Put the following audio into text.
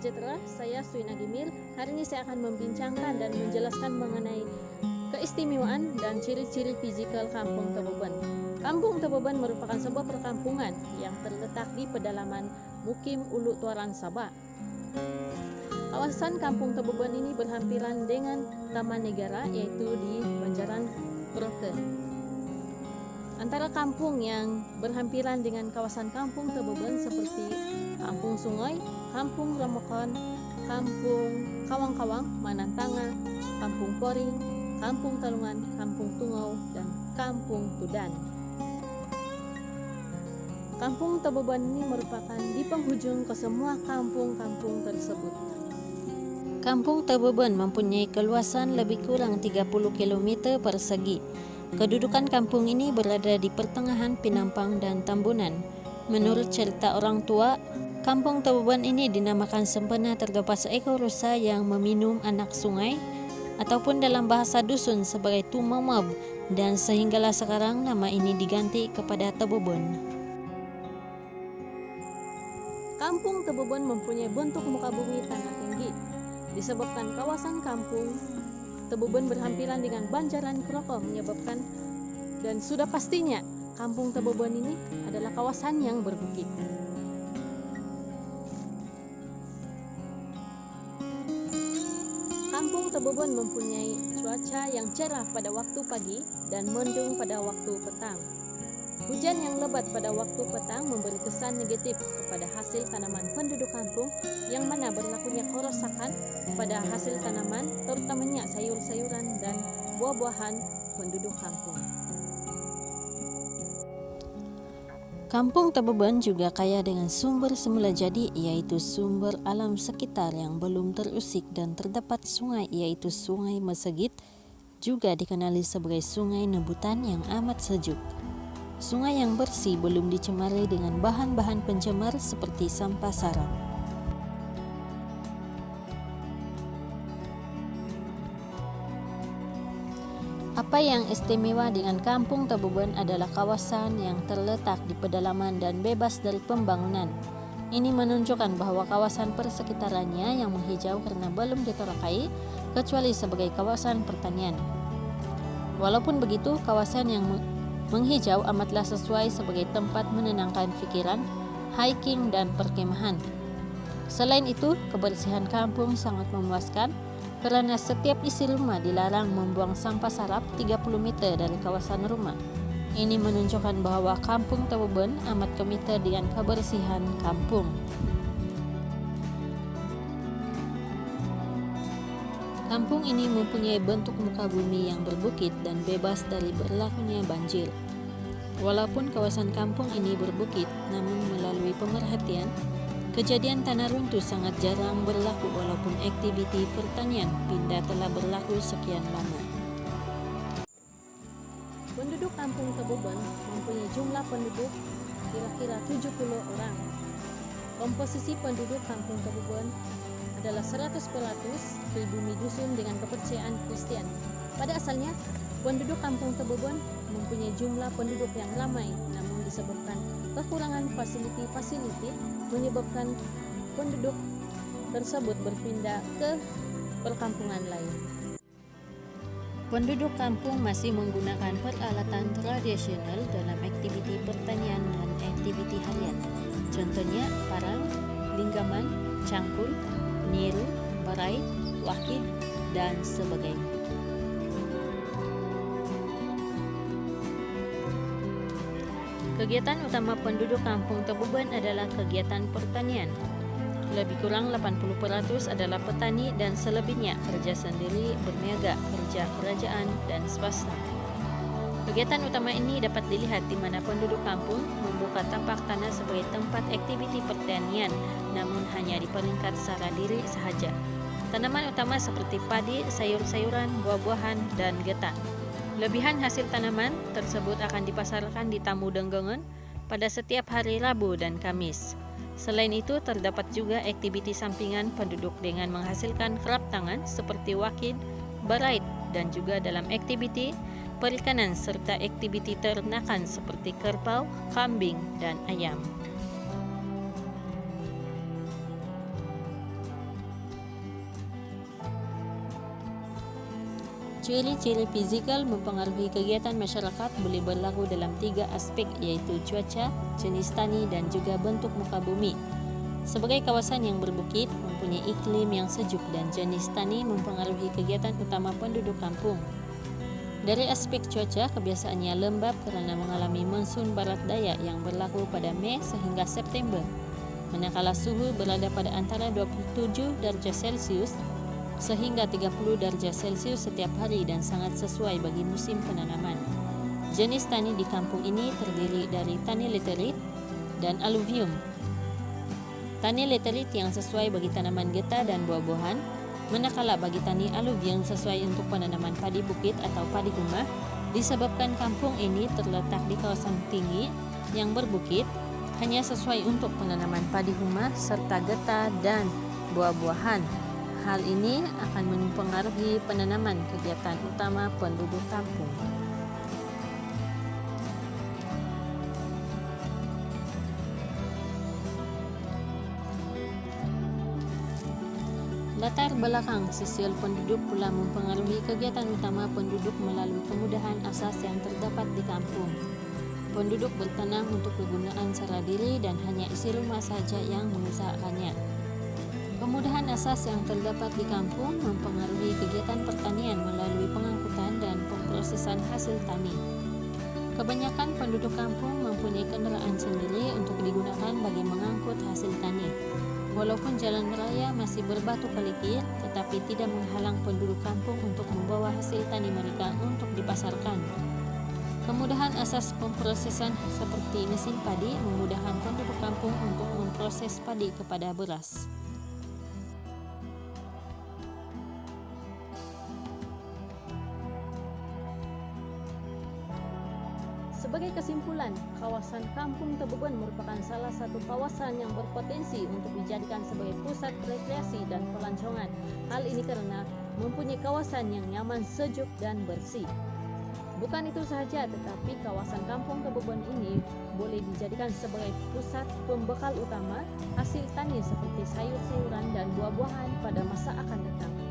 sejahtera, saya Suina Gimil. Hari ini saya akan membincangkan dan menjelaskan mengenai keistimewaan dan ciri-ciri fisikal Kampung Taboban. Kampung Taboban merupakan sebuah perkampungan yang terletak di pedalaman Mukim Ulu Tuaran Sabah. Kawasan Kampung Taboban ini berhampiran dengan Taman Negara, yaitu di Banjaran Broken. Antara kampung yang berhampiran dengan kawasan Kampung Taboban seperti Kampung Sungai, Kampung Ramokon, Kampung Kawang-Kawang, Manantanga, Kampung Poring, Kampung Talungan, Kampung Tungau, dan Kampung Tudan. Kampung Taboban ini merupakan di penghujung ke semua kampung-kampung tersebut. Kampung Taboban mempunyai keluasan lebih kurang 30 km persegi. Kedudukan kampung ini berada di pertengahan Pinampang dan Tambunan. Menurut cerita orang tua, Kampung Taboban ini dinamakan sempena terdapat seekor rusa yang meminum anak sungai, ataupun dalam bahasa dusun sebagai Tumamab, dan sehinggalah sekarang nama ini diganti kepada Taboban. Kampung Taboban mempunyai bentuk muka bumi tanah tinggi. Disebabkan kawasan Kampung Taboban berhampiran dengan Banjaran Kroko menyebabkan, dan sudah pastinya Kampung Taboban ini adalah kawasan yang berbukit. Kampung Taboban mempunyai cuaca yang cerah pada waktu pagi dan mendung pada waktu petang. Hujan yang lebat pada waktu petang memberi kesan negatif kepada hasil tanaman penduduk kampung, yang mana berlakunya kerusakan pada hasil tanaman, terutamanya sayur-sayuran dan buah-buahan penduduk kampung. Kampung Taboban juga kaya dengan sumber semula jadi, yaitu sumber alam sekitar yang belum terusik, dan terdapat sungai, yaitu Sungai Mesegit, juga dikenali sebagai Sungai Nebutan yang amat sejuk. Sungai yang bersih, belum dicemari dengan bahan-bahan pencemar seperti sampah sarang. Apa yang istimewa dengan Kampung Taboban adalah kawasan yang terletak di pedalaman dan bebas dari pembangunan. Ini menunjukkan bahwa kawasan persekitarannya yang menghijau karena belum ditorakai, kecuali sebagai kawasan pertanian. Walaupun begitu, kawasan yang menghijau amatlah sesuai sebagai tempat menenangkan pikiran, hiking, dan perkemahan. Selain itu, kebersihan kampung sangat memuaskan karena setiap isi rumah dilarang membuang sampah sarap 30 meter dari kawasan rumah. Ini menunjukkan bahwa Kampung Taboban amat komite dengan kebersihan kampung. Kampung ini mempunyai bentuk muka bumi yang berbukit dan bebas dari berlakunya banjir. Walaupun kawasan kampung ini berbukit, namun melalui pemerhatian, kejadian tanah runtuh sangat jarang berlaku, walaupun aktiviti pertanian pindah telah berlaku sekian lama. Penduduk Kampung Taboban mempunyai jumlah penduduk kira-kira 70 orang. Komposisi penduduk Kampung Taboban adalah 100% pribumi dusun dengan kepercayaan Kristen. Pada asalnya, penduduk Kampung Taboban mempunyai jumlah penduduk yang ramai, namun disebabkan kekurangan fasiliti menyebabkan penduduk tersebut berpindah ke perkampungan lain. Penduduk kampung masih menggunakan peralatan tradisional dalam aktiviti pertanian dan aktiviti harian. Contohnya parang, linggaman, cangkul, niru, barai, wakid, dan sebagainya. Kegiatan utama penduduk Kampung Taboban adalah kegiatan pertanian. Lebih kurang 80% adalah petani, dan selebihnya kerja sendiri, berniaga, kerja kerajaan, dan swasta. Kegiatan utama ini dapat dilihat di mana penduduk kampung membuka tapak tanah sebagai tempat aktiviti pertanian, namun hanya di peringkat secara diri sahaja. Tanaman utama seperti padi, sayur-sayuran, buah-buahan, dan getah. Lebihan hasil tanaman tersebut akan dipasarkan di Tamu Denggongan pada setiap hari Rabu dan Kamis. Selain itu, terdapat juga aktiviti sampingan penduduk dengan menghasilkan kerap tangan seperti wakid, barait, dan juga dalam aktiviti perikanan serta aktiviti ternakan seperti kerbau, kambing, dan ayam. Ciri-ciri fisikal mempengaruhi kegiatan masyarakat boleh berlaku dalam 3 aspek, yaitu cuaca, jenis tani, dan juga bentuk muka bumi. Sebagai kawasan yang berbukit, mempunyai iklim yang sejuk dan jenis tani mempengaruhi kegiatan utama penduduk kampung. Dari aspek cuaca, kebiasaannya lembab karena mengalami monsun barat daya yang berlaku pada Mei sehingga September, manakala suhu berada pada antara 27 derajat Celcius sehingga 30 derajat Celcius setiap hari dan sangat sesuai bagi musim penanaman. Jenis tani di kampung ini terdiri dari tani laterit dan aluvium. Tani laterit yang sesuai bagi tanaman getah dan buah-buahan, manakala bagi tani aluvium sesuai untuk penanaman padi bukit atau padi rumah. Disebabkan kampung ini terletak di kawasan tinggi yang berbukit, hanya sesuai untuk penanaman padi rumah serta getah dan buah-buahan. Hal ini akan mempengaruhi penanaman kegiatan utama penduduk kampung. Latar belakang sosial penduduk pula mempengaruhi kegiatan utama penduduk melalui kemudahan asas yang terdapat di kampung. Penduduk bertanam untuk kegunaan secara diri dan hanya isi rumah saja yang mengusahakannya. Kemudahan asas yang terdapat di kampung mempengaruhi kegiatan pertanian melalui pengangkutan dan pemrosesan hasil tani. Kebanyakan penduduk kampung mempunyai kendaraan sendiri untuk digunakan bagi mengangkut hasil tani. Walaupun jalan raya masih berbatu kalikir, tetapi tidak menghalang penduduk kampung untuk membawa hasil tani mereka untuk dipasarkan. Kemudahan asas pemrosesan seperti mesin padi memudahkan penduduk kampung untuk memproses padi kepada beras. Sebagai kesimpulan, kawasan Kampung Tabuban merupakan salah satu kawasan yang berpotensi untuk dijadikan sebagai pusat rekreasi dan pelancongan. Hal ini karena mempunyai kawasan yang nyaman, sejuk, dan bersih. Bukan itu saja, tetapi kawasan Kampung Tabuban ini boleh dijadikan sebagai pusat pembekal utama hasil tani seperti sayur-sayuran dan buah-buahan pada masa akan datang.